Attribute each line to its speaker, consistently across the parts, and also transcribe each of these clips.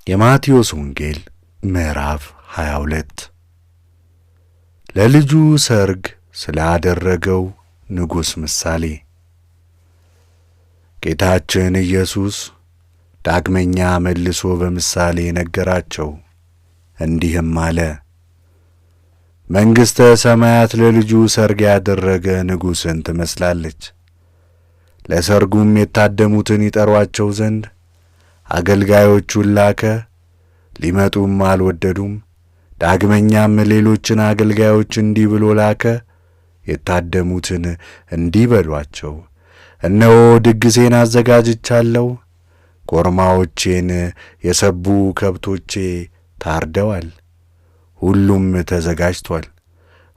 Speaker 1: የማቴዎስ ወንጌል ምዕራፍ 22 ለልጁ ሰርግ ስላደረገው ንጉሥ ምሳሌ። ጌታችን ኢየሱስ ዳግመኛ መልሶ በምሳሌ ነገራቸው፣ እንዲህም አለ። መንግሥተ ሰማያት ለልጁ ሰርግ ያደረገ ንጉሥን ትመስላለች። ለሰርጉም የታደሙትን ይጠሯቸው ዘንድ አገልጋዮቹን ላከ። ሊመጡም አልወደዱም። ዳግመኛም ሌሎችን አገልጋዮች እንዲህ ብሎ ላከ። የታደሙትን እንዲህ በሏቸው፣ እነሆ ድግሴን አዘጋጅቻለሁ። ኮርማዎቼን የሰቡ ከብቶቼ ታርደዋል፣ ሁሉም ተዘጋጅቷል።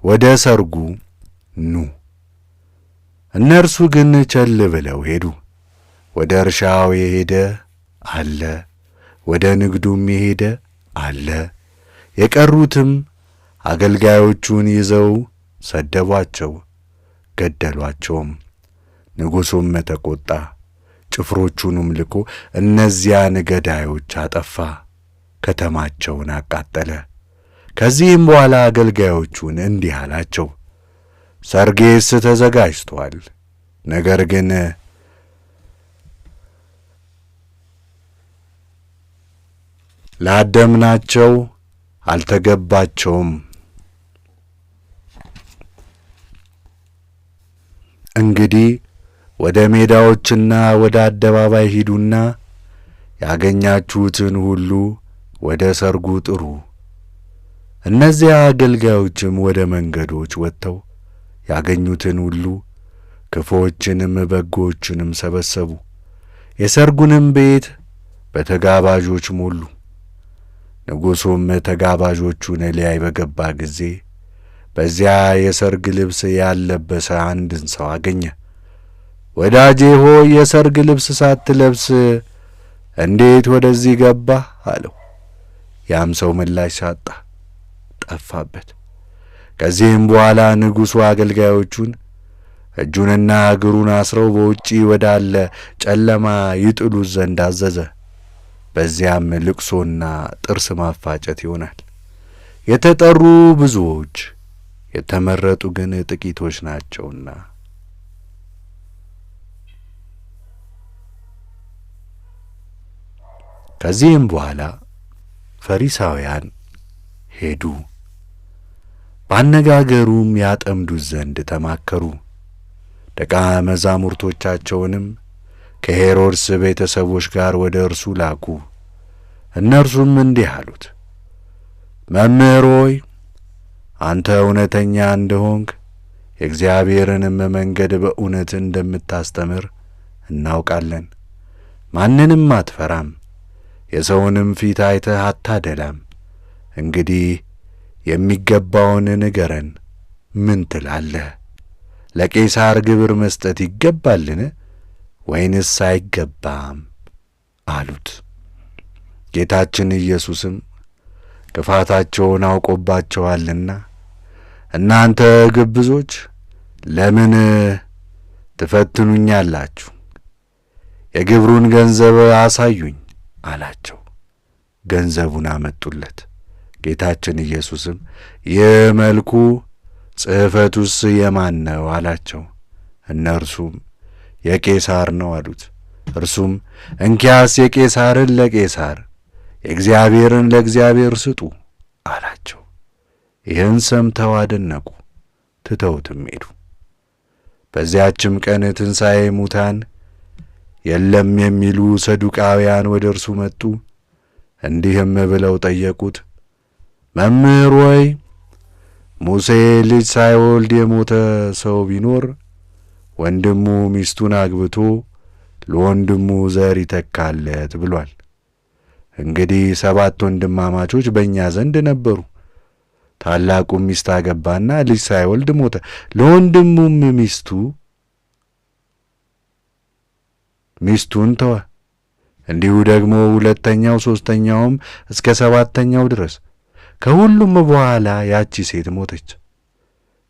Speaker 1: ወደ ሰርጉ ኑ። እነርሱ ግን ቸል ብለው ሄዱ። ወደ እርሻው የሄደ አለ፣ ወደ ንግዱም የሄደ አለ። የቀሩትም አገልጋዮቹን ይዘው ሰደቧቸው፣ ገደሏቸውም። ንጉሡም ተቈጣ፣ ጭፍሮቹንም ልኮ እነዚያን ገዳዮች አጠፋ፣ ከተማቸውን አቃጠለ። ከዚህም በኋላ አገልጋዮቹን እንዲህ አላቸው፣ ሰርጌስ ተዘጋጅቶአል፣ ነገር ግን ላደምናቸው አልተገባቸውም። እንግዲህ ወደ ሜዳዎችና ወደ አደባባይ ሂዱና ያገኛችሁትን ሁሉ ወደ ሰርጉ ጥሩ። እነዚያ አገልጋዮችም ወደ መንገዶች ወጥተው ያገኙትን ሁሉ ክፉዎችንም በጎችንም ሰበሰቡ፣ የሰርጉንም ቤት በተጋባዦች ሞሉ። ንጉሡም ተጋባዦቹን ሊያይ በገባ ጊዜ በዚያ የሰርግ ልብስ ያልለበሰ አንድን ሰው አገኘ። ወዳጄ ሆይ የሰርግ ልብስ ሳትለብስ እንዴት ወደዚህ ገባህ? አለው። ያም ሰው ምላሽ ሳጣ ጠፋበት። ከዚህም በኋላ ንጉሡ አገልጋዮቹን እጁንና እግሩን አስረው በውጪ ወዳለ ጨለማ ይጥሉት ዘንድ አዘዘ። በዚያም ልቅሶና ጥርስ ማፋጨት ይሆናል። የተጠሩ ብዙዎች፣ የተመረጡ ግን ጥቂቶች ናቸውና። ከዚህም በኋላ ፈሪሳውያን ሄዱ፣ ባነጋገሩም ያጠምዱት ዘንድ ተማከሩ። ደቀ መዛሙርቶቻቸውንም ከሄሮድስ ቤተሰቦች ጋር ወደ እርሱ ላኩ። እነርሱም እንዲህ አሉት፣ መምህር ሆይ አንተ እውነተኛ እንደሆንክ የእግዚአብሔርንም መንገድ በእውነት እንደምታስተምር እናውቃለን። ማንንም አትፈራም፣ የሰውንም ፊት አይተህ አታደላም። እንግዲህ የሚገባውን ንገረን፣ ምን ትላለህ? ለቄሳር ግብር መስጠት ይገባልን ወይንስ አይገባም? አሉት። ጌታችን ኢየሱስም ክፋታቸውን አውቆባቸዋልና እናንተ ግብዞች ለምን ትፈትኑኛላችሁ? የግብሩን ገንዘብ አሳዩኝ አላቸው። ገንዘቡን አመጡለት። ጌታችን ኢየሱስም ይህ መልኩ ጽሕፈቱስ የማን ነው አላቸው። እነርሱም የቄሳር ነው አሉት። እርሱም እንኪያስ የቄሳርን ለቄሳር የእግዚአብሔርን ለእግዚአብሔር ስጡ አላቸው። ይህን ሰምተው አደነቁ፣ ትተውትም ሄዱ። በዚያችም ቀን ትንሣኤ ሙታን የለም የሚሉ ሰዱቃውያን ወደ እርሱ መጡ። እንዲህም ብለው ጠየቁት፣ መምህር ሆይ ሙሴ ልጅ ሳይወልድ የሞተ ሰው ቢኖር ወንድሙ ሚስቱን አግብቶ ለወንድሙ ዘር ይተካለት ብሏል። እንግዲህ 7 ወንድማማቾች በእኛ ዘንድ ነበሩ። ታላቁም ሚስት አገባና ልጅ ሳይወልድ ሞተ። ለወንድሙም ሚስቱን ተወ። እንዲሁ ደግሞ ሁለተኛው፣ ሦስተኛውም እስከ 7ተኛው ድረስ። ከሁሉም በኋላ ያቺ ሴት ሞተች።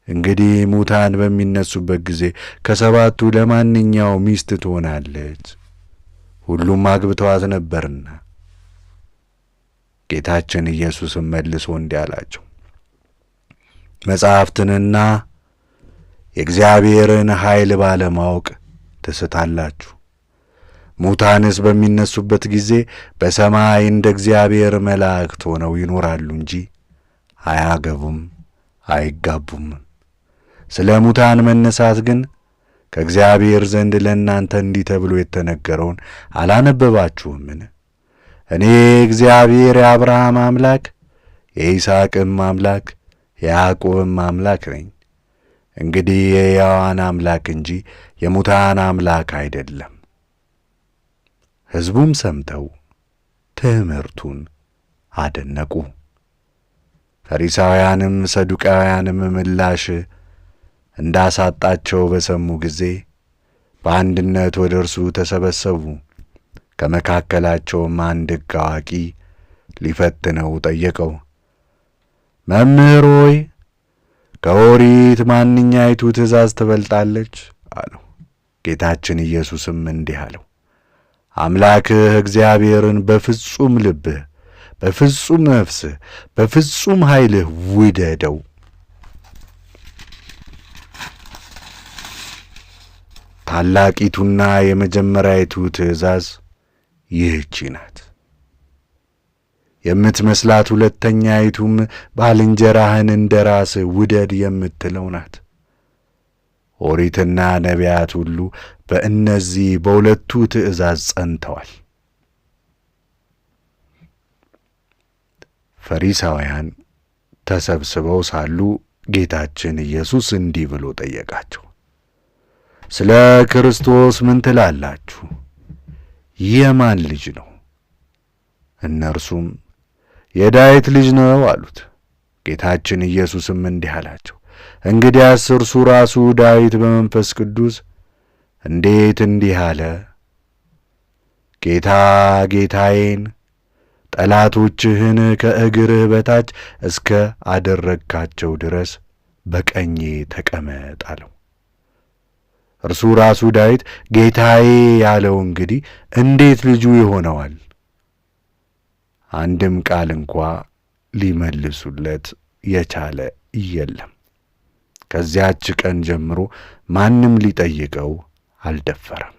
Speaker 1: እንግዲህ ሙታን በሚነሱበት ጊዜ ከ7ቱ ለማንኛው ሚስት ትሆናለች? ሁሉም አግብተዋት ነበርና። ጌታችን ኢየሱስም መልሶ እንዲህ አላቸው፣ መጻሕፍትንና የእግዚአብሔርን ኃይል ባለማወቅ ትስታላችሁ። ሙታንስ በሚነሱበት ጊዜ በሰማይ እንደ እግዚአብሔር መላእክት ሆነው ይኖራሉ እንጂ አያገቡም አይጋቡም። ስለ ሙታን መነሳት ግን ከእግዚአብሔር ዘንድ ለእናንተ እንዲህ ተብሎ የተነገረውን አላነበባችሁምን? እኔ እግዚአብሔር የአብርሃም አምላክ የይስሐቅም አምላክ የያዕቆብም አምላክ ነኝ። እንግዲህ የሕያዋን አምላክ እንጂ የሙታን አምላክ አይደለም። ሕዝቡም ሰምተው ትምህርቱን አደነቁ። ፈሪሳውያንም ሰዱቃውያንም ምላሽ እንዳሳጣቸው በሰሙ ጊዜ በአንድነት ወደ እርሱ ተሰበሰቡ። ከመካከላቸውም አንድ ሕግ አዋቂ ሊፈትነው ጠየቀው። መምህር ሆይ ከኦሪት ማንኛይቱ ትእዛዝ ትበልጣለች? አለው። ጌታችን ኢየሱስም እንዲህ አለው፣ አምላክህ እግዚአብሔርን በፍጹም ልብህ፣ በፍጹም ነፍስህ፣ በፍጹም ኃይልህ ውደደው። ታላቂቱና የመጀመሪያይቱ ትእዛዝ ይህች ናት። የምትመስላት ሁለተኛይቱም ባልንጀራህን እንደ ራስህ ውደድ የምትለው ናት። ኦሪትና ነቢያት ሁሉ በእነዚህ በሁለቱ ትእዛዝ ጸንተዋል። ፈሪሳውያን ተሰብስበው ሳሉ ጌታችን ኢየሱስ እንዲህ ብሎ ጠየቃቸው፣ ስለ ክርስቶስ ምን ትላላችሁ? የማን ልጅ ነው? እነርሱም የዳዊት ልጅ ነው አሉት። ጌታችን ኢየሱስም እንዲህ አላቸው፣ እንግዲያስ እርሱ ራሱ ዳዊት በመንፈስ ቅዱስ እንዴት እንዲህ አለ፣ ጌታ ጌታዬን ጠላቶችህን ከእግርህ በታች እስከ አደረግካቸው ድረስ በቀኜ ተቀመጥ አለው። እርሱ ራሱ ዳዊት ጌታዬ ያለው እንግዲህ እንዴት ልጁ ይሆነዋል? አንድም ቃል እንኳ ሊመልሱለት የቻለ የለም። ከዚያች ቀን ጀምሮ ማንም ሊጠይቀው አልደፈረም።